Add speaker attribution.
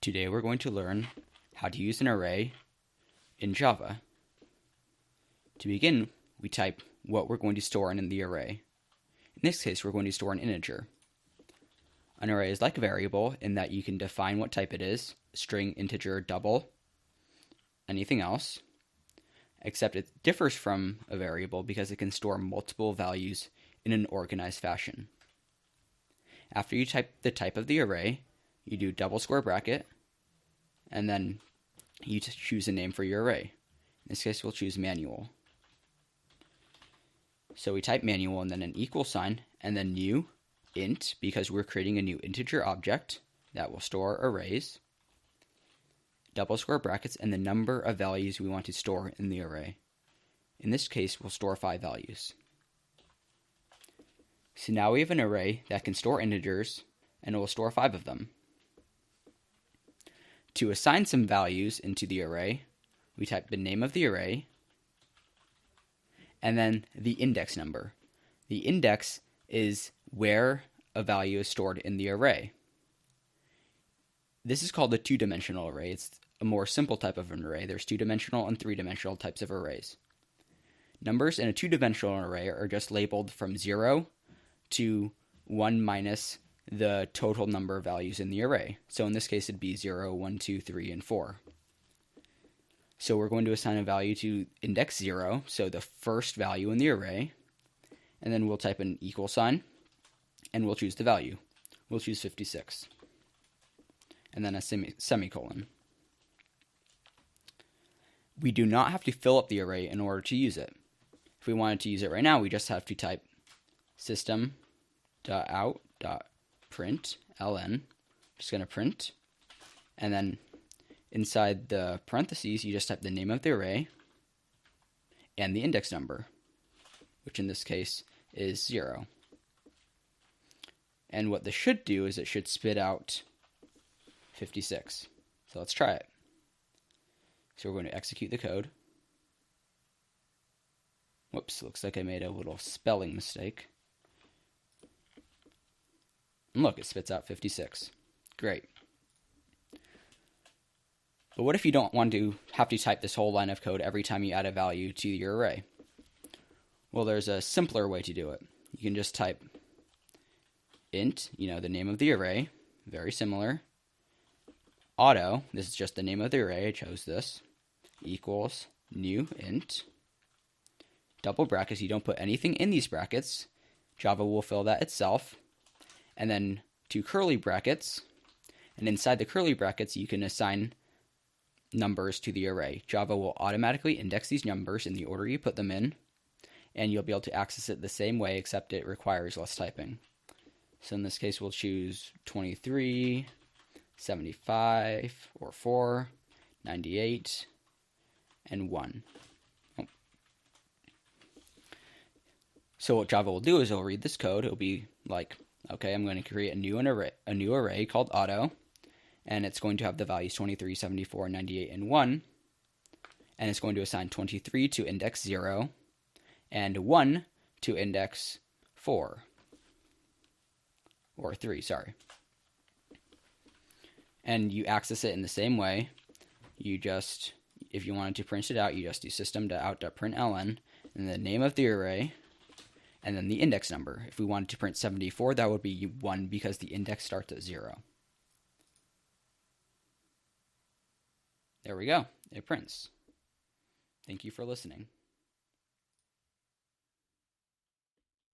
Speaker 1: Today we're going to learn how to use an array in Java. To begin, we type what we're going to store in the array. In this case, we're going to store an integer. An array is like a variable in that you can define what type it is, string, integer, double, anything else, except it differs from a variable because it can store multiple values in an organized fashion. After you type the type of the array, you do double square bracket, and then you choose a name for your array. In this case, we'll choose manual. So we type manual and then an equal sign, and then new int, because we're creating a new integer object that will store arrays, double square brackets, and the number of values we want to store in the array. In this case, we'll store 5 values. So now we have an array that can store integers, and it will store 5 of them. To assign some values into the array, we type the name of the array, and then the index number. The index is where a value is stored in the array. This is called a two-dimensional array. It's a more simple type of an array. There's two-dimensional and three-dimensional types of arrays. Numbers in a two-dimensional array are just labeled from 0 to 1 minus the total number of values in the array. So in this case, it'd be 0, 1, 2, 3, and 4. So we're going to assign a value to index 0, so the first value in the array, and then we'll type an equal sign, and we'll choose the value. We'll choose 56, and then a semicolon. We do not have to fill up the array in order to use it. If we wanted to use it right now, we just have to type system.out.println, just going to print, and then inside the parentheses, you just type the name of the array and the index number, which in this case is 0. And what this should do is it should spit out 56. So let's try it. So we're going to execute the code. Whoops, looks like I made a little spelling mistake. And look, it spits out 56. Great. But what if you don't want to have to type this whole line of code every time you add a value to your array? Well, there's a simpler way to do it. You can just type int, the name of the array, very similar. Auto, this is just the name of the array, I chose this, equals new int. Double brackets, you don't put anything in these brackets. Java will fill that itself. And then 2 curly brackets. And inside the curly brackets, you can assign numbers to the array. Java will automatically index these numbers in the order you put them in, and you'll be able to access it the same way, except it requires less typing. So in this case, we'll choose 23, 75, or 4, 98, and 1. So what Java will do is it'll read this code. It'll be like, okay, I'm going to create a new array called auto, and it's going to have the values 23, 74, 98, and 1. And it's going to assign 23 to index 0 and 1 to index 4. Or 3, sorry. And you access it in the same way. You just, if you wanted to print it out, you just do system.out.println and the name of the array and then the index number. If we wanted to print 74, that would be 1 because the index starts at 0. There we go. It prints. Thank you for listening.